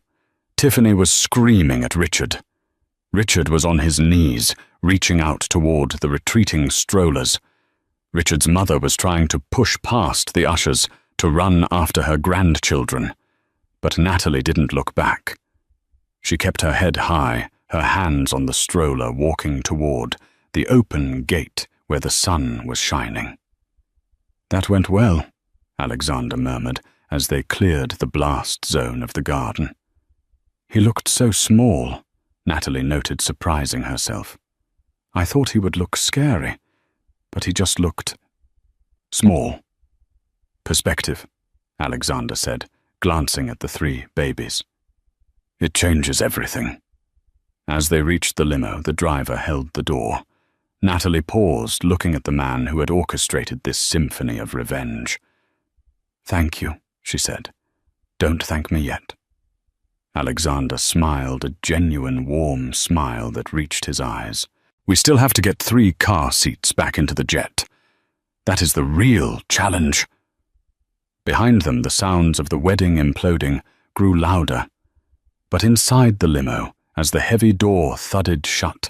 Tiffany was screaming at Richard. Richard was on his knees, reaching out toward the retreating strollers. Richard's mother was trying to push past the ushers to run after her grandchildren, but Natalie didn't look back. She kept her head high, her hands on the stroller, walking toward the open gate where the sun was shining. "That went well," Alexander murmured as they cleared the blast zone of the garden. "He looked so small," Natalie noted, surprising herself. "I thought he would look scary, but he just looked small." "Perspective," Alexander said, glancing at the 3 babies. "It changes everything." As they reached the limo, the driver held the door. Natalie paused, looking at the man who had orchestrated this symphony of revenge. "Thank you," she said. "Don't thank me yet." Alexander smiled, a genuine warm smile that reached his eyes. "We still have to get 3 car seats back into the jet. That is the real challenge." Behind them, the sounds of the wedding imploding grew louder. But inside the limo, as the heavy door thudded shut,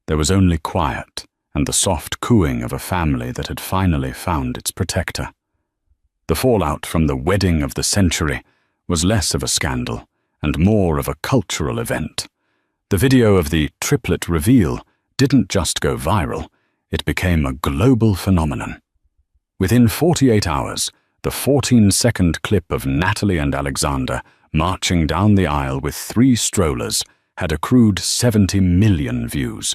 there was only quiet and the soft cooing of a family that had finally found its protector. The fallout from the wedding of the century was less of a scandal and more of a cultural event. The video of the triplet reveal didn't just go viral, it became a global phenomenon. Within 48 hours, the 14-second clip of Natalie and Alexander marching down the aisle with 3 strollers had accrued 70 million views.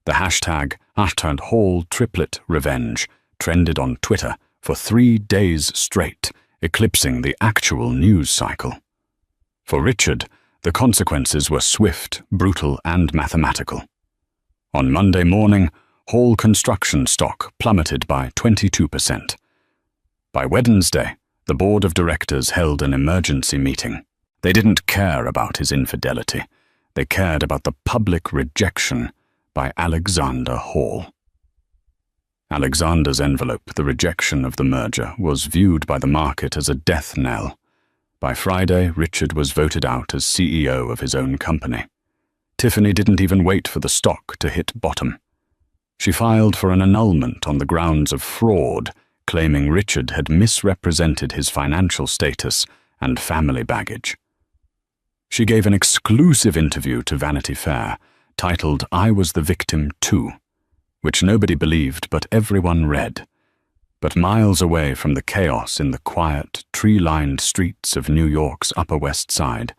The hashtag #HallTripletRevenge trended on Twitter for 3 days straight, eclipsing the actual news cycle. For Richard, the consequences were swift, brutal, and mathematical. On Monday morning, Hall construction stock plummeted by 22%. By Wednesday, the board of directors held an emergency meeting. They didn't care about his infidelity. They cared about the public rejection by Alexander Hall. Alexander's envelope, the rejection of the merger, was viewed by the market as a death knell. By Friday, Richard was voted out as CEO of his own company. Tiffany didn't even wait for the stock to hit bottom. She filed for an annulment on the grounds of fraud, claiming Richard had misrepresented his financial status and family baggage. She gave an exclusive interview to Vanity Fair, titled "I Was the Victim Too," which nobody believed but everyone read. But miles away from the chaos in the quiet, tree-lined streets of New York's Upper West Side,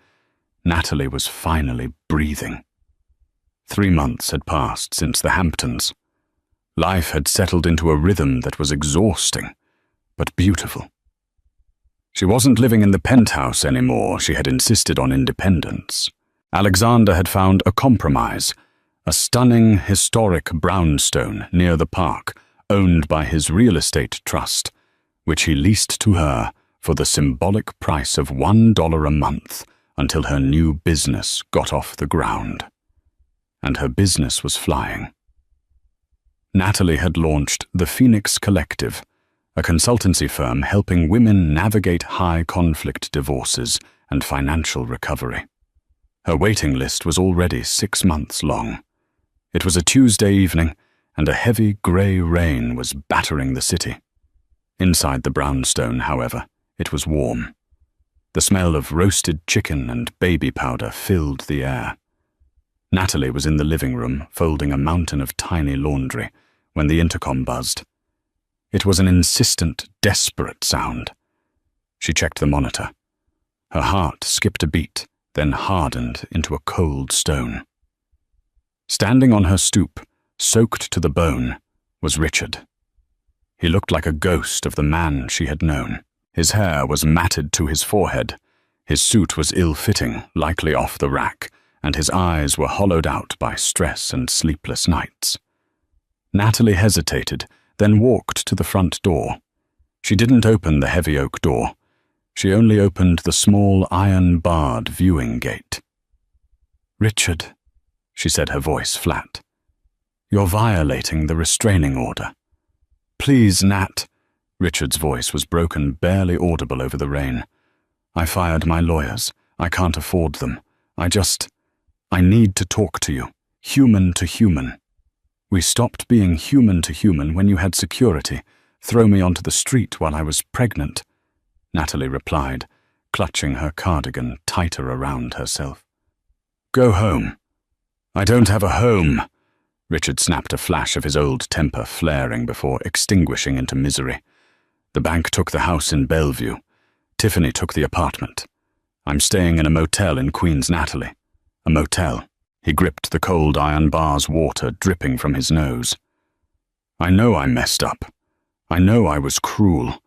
Natalie was finally breathing. 3 months had passed since the Hamptons. Life had settled into a rhythm that was exhausting, but beautiful. She wasn't living in the penthouse anymore. She had insisted on independence. Alexander had found a compromise, a stunning, historic brownstone near the park, owned by his real estate trust, which he leased to her for the symbolic price of $1 a month until her new business got off the ground. And her business was flying. Natalie had launched the Phoenix Collective, a consultancy firm helping women navigate high-conflict divorces and financial recovery. Her waiting list was already 6 months long. It was a Tuesday evening, and a heavy grey rain was battering the city. Inside the brownstone, however, it was warm. The smell of roasted chicken and baby powder filled the air. Natalie was in the living room, folding a mountain of tiny laundry, when the intercom buzzed. It was an insistent, desperate sound. She checked the monitor. Her heart skipped a beat, then hardened into a cold stone. Standing on her stoop, soaked to the bone, was Richard. He looked like a ghost of the man she had known. His hair was matted to his forehead. His suit was ill-fitting, likely off the rack, and his eyes were hollowed out by stress and sleepless nights. Natalie hesitated, then walked to the front door. She didn't open the heavy oak door. She only opened the small iron-barred viewing gate. "Richard," she said, her voice flat. "You're violating the restraining order." "Please, Nat." Richard's voice was broken, barely audible over the rain. "I fired my lawyers. I can't afford them. I need to talk to you, human to human. We stopped being human to human when you had security throw me onto the street while I was pregnant," Natalie replied, clutching her cardigan tighter around herself. "Go home." "I don't have a home." Richard snapped, a flash of his old temper flaring before extinguishing into misery. "The bank took the house in Bellevue. Tiffany took the apartment. I'm staying in a motel in Queens, Natalie. A motel." He gripped the cold iron bar's water dripping from his nose. "I know I messed up. I know I was cruel.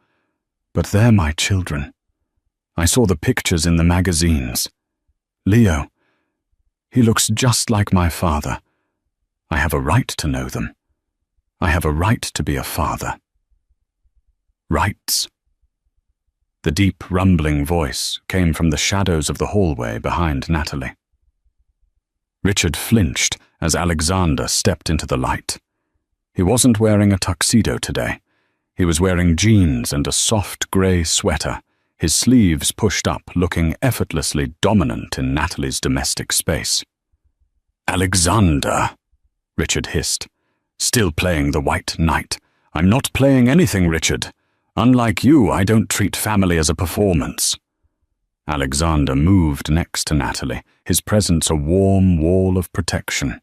But they're my children. I saw the pictures in the magazines. Leo, he looks just like my father. I have a right to know them. I have a right to be a father." "Rights?" The deep, rumbling voice came from the shadows of the hallway behind Natalie. Richard flinched as Alexander stepped into the light. He wasn't wearing a tuxedo today. He was wearing jeans and a soft grey sweater, his sleeves pushed up, looking effortlessly dominant in Natalie's domestic space. "Alexander," Richard hissed. "Still playing the white knight. I'm not playing anything, Richard. Unlike you, I don't treat family as a performance." Alexander moved next to Natalie, his presence a warm wall of protection.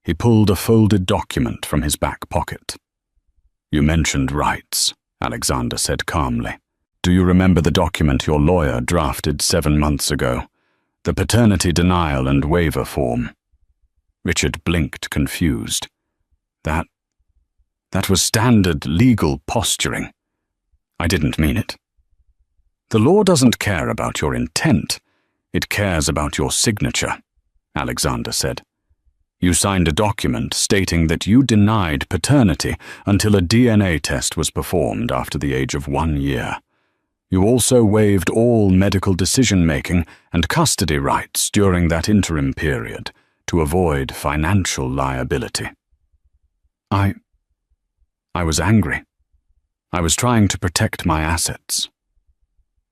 He pulled a folded document from his back pocket. "You mentioned rights," Alexander said calmly. "Do you remember the document your lawyer drafted 7 months ago? The paternity denial and waiver form?" Richard blinked, confused. That was standard legal posturing. I didn't mean it." "The law doesn't care about your intent. It cares about your signature," Alexander said. "You signed a document stating that you denied paternity until a DNA test was performed after the age of 1 year. You also waived all medical decision-making and custody rights during that interim period to avoid financial liability." I was angry. I was trying to protect my assets.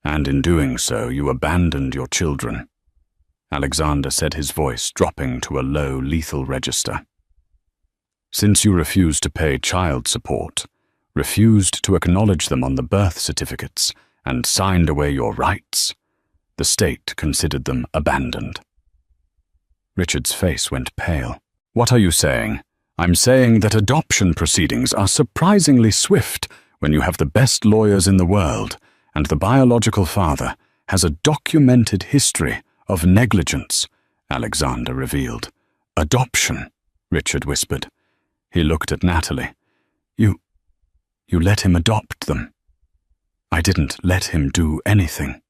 "And in doing so, you abandoned your children," Alexander said, his voice dropping to a low, lethal register. "Since you refused to pay child support, refused to acknowledge them on the birth certificates, and signed away your rights, the state considered them abandoned." Richard's face went pale. "What are you saying?" "I'm saying that adoption proceedings are surprisingly swift when you have the best lawyers in the world, and the biological father has a documented history of negligence," Alexander revealed. "Adoption," Richard whispered. He looked at Natalie. You let him adopt them." "I didn't let him do anything,"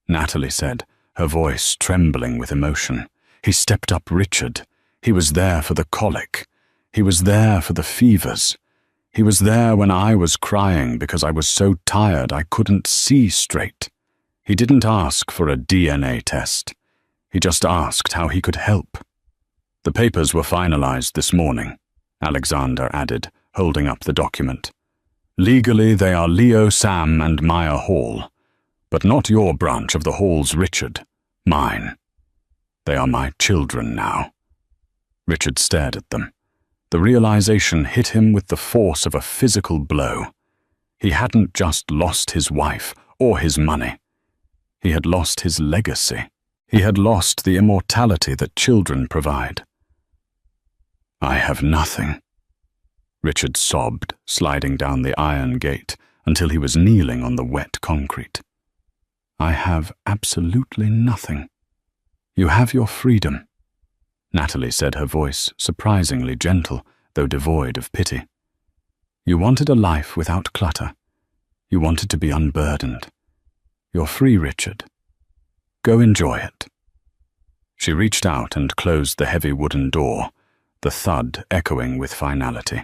Natalie said, her voice trembling with emotion. "He stepped up, Richard. He was there for the colic. He was there for the fevers. He was there when I was crying because I was so tired I couldn't see straight. He didn't ask for a DNA test. He just asked how he could help." "The papers were finalized this morning," Alexander added, holding up the document. "Legally, they are Leo, Sam, and Maya Hall, but not your branch of the Halls, Richard. Mine. They are my children now." Richard stared at them. The realization hit him with the force of a physical blow. He hadn't just lost his wife or his money. He had lost his legacy. He had lost the immortality that children provide. "I have nothing," Richard sobbed, sliding down the iron gate until he was kneeling on the wet concrete. "I have absolutely nothing. You have your freedom," Natalie said, her voice surprisingly gentle, though devoid of pity. You wanted a life without clutter. You wanted to be unburdened. You're free, Richard. Go enjoy it. She reached out and closed the heavy wooden door, the thud echoing with finality.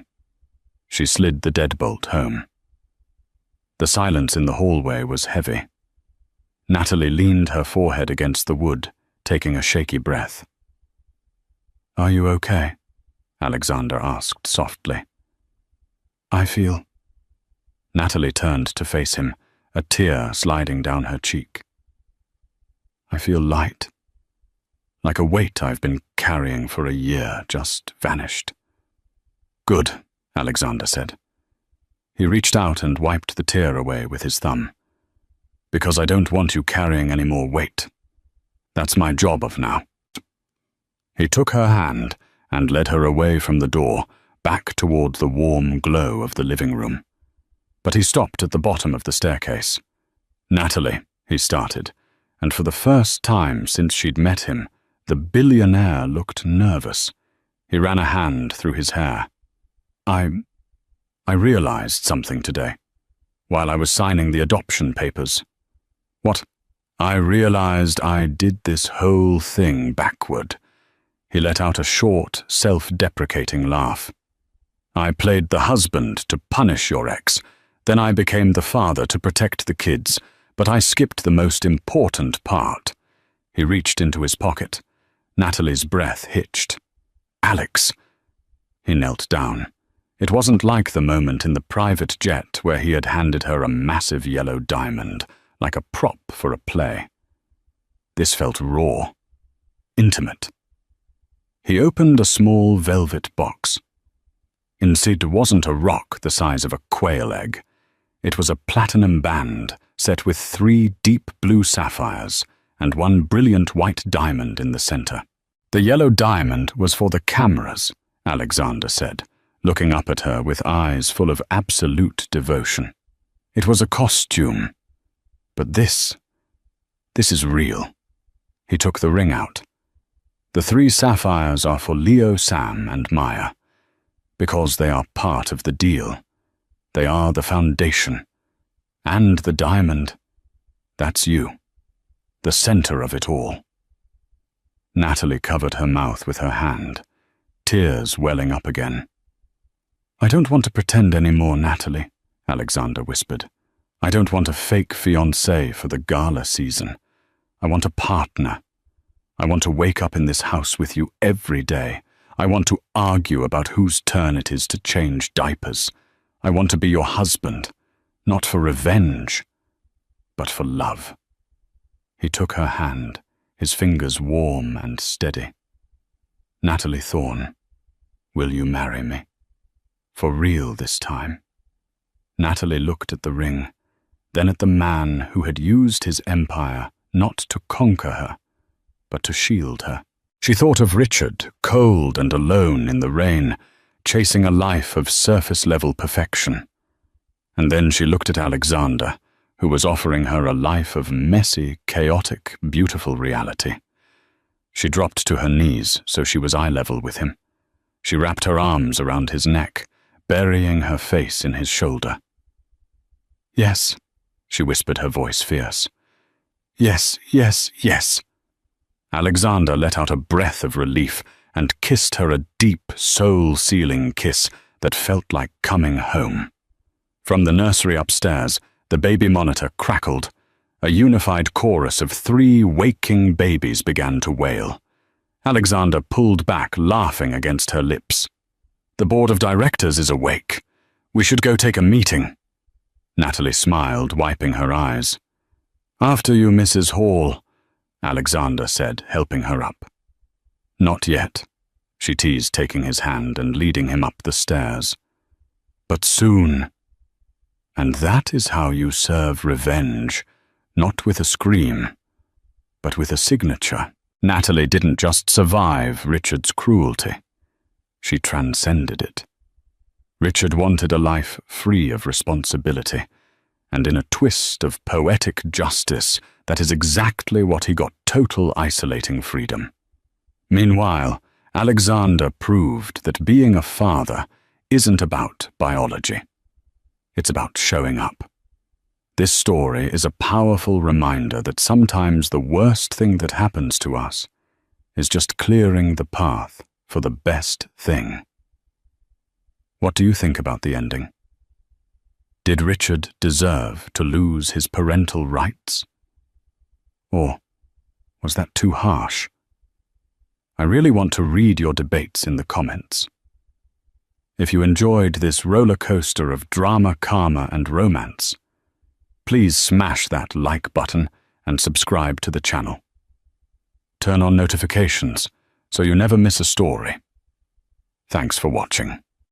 She slid the deadbolt home. The silence in the hallway was heavy. Natalie leaned her forehead against the wood, taking a shaky breath. "Are you okay?" Alexander asked softly. "I feel—" Natalie turned to face him, a tear sliding down her cheek. "I feel light. Like a weight I've been carrying for a year just vanished." "Good," Alexander said. He reached out and wiped the tear away with his thumb. "Because I don't want you carrying any more weight. That's my job of now." He took her hand and led her away from the door, back toward the warm glow of the living room. But he stopped at the bottom of the staircase. "Natalie," he started, and for the first time since she'd met him, the billionaire looked nervous. He ran a hand through his hair. I realized something today, while I was signing the adoption papers." "What?" "I realized I did this whole thing backward." He let out a short, self-deprecating laugh. "I played the husband to punish your ex, then I became the father to protect the kids, but I skipped the most important part." He reached into his pocket. Natalie's breath hitched. "Alex!" He knelt down. It wasn't like the moment in the private jet where he had handed her a massive yellow diamond, like a prop for a play. This felt raw, intimate. He opened a small velvet box. Inside wasn't a rock the size of a quail egg. It was a platinum band set with 3 deep blue sapphires and 1 brilliant white diamond in the center. "The yellow diamond was for the cameras," Alexander said, looking up at her with eyes full of absolute devotion. "It was a costume. But this is real." He took the ring out. "The 3 sapphires are for Leo, Sam, and Maya, because they are part of the deal. They are the foundation. And the diamond, that's you, the center of it all." Natalie covered her mouth with her hand, tears welling up again. "I don't want to pretend any more, Natalie," Alexander whispered. "I don't want a fake fiancé for the gala season. I want a partner. I want to wake up in this house with you every day. I want to argue about whose turn it is to change diapers. I want to be your husband, not for revenge, but for love." He took her hand, his fingers warm and steady. "Natalie Thorne, will you marry me? For real this time?" Natalie looked at the ring, then at the man who had used his empire not to conquer her, but to shield her. She thought of Richard, cold and alone in the rain, chasing a life of surface-level perfection. And then she looked at Alexander, who was offering her a life of messy, chaotic, beautiful reality. She dropped to her knees so she was eye-level with him. She wrapped her arms around his neck, burying her face in his shoulder. "Yes," she whispered, her voice fierce. "Yes, yes, yes." Alexander let out a breath of relief and kissed her a deep, soul-sealing kiss that felt like coming home. From the nursery upstairs, the baby monitor crackled. A unified chorus of 3 waking babies began to wail. Alexander pulled back, laughing against her lips. "The board of directors is awake. We should go take a meeting." Natalie smiled, wiping her eyes. "After you, Mrs. Hall," Alexander said, helping her up. "Not yet," she teased, taking his hand and leading him up the stairs. "But soon. And that is how you serve revenge, not with a scream, but with a signature." Natalie didn't just survive Richard's cruelty. She transcended it. Richard wanted a life free of responsibility, and in a twist of poetic justice, that is exactly what he got: total isolating freedom. Meanwhile, Alexander proved that being a father isn't about biology. It's about showing up. This story is a powerful reminder that sometimes the worst thing that happens to us is just clearing the path for the best thing. What do you think about the ending? Did Richard deserve to lose his parental rights? Or was that too harsh? I really want to read your debates in the comments. If you enjoyed this roller coaster of drama, karma, and romance, please smash that like button and subscribe to the channel. Turn on notifications so you never miss a story. Thanks for watching.